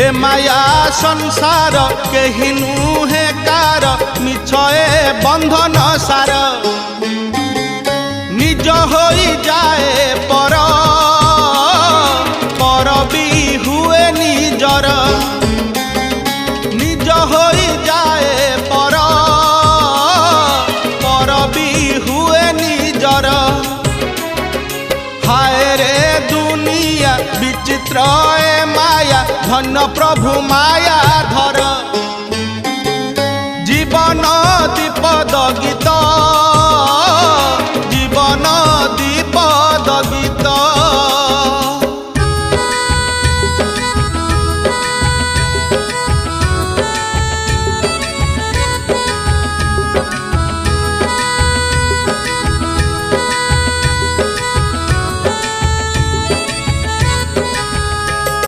ए माया संसार केहि नुहे कार मिछए बंधन सार निज होई जाए पर पर भी हुए निजर निज होई जाए पर पर भी हुए निजर हाय रे दुनिया विचित्र ए माया धन प्रभु माया धर जीवन दीपद गीत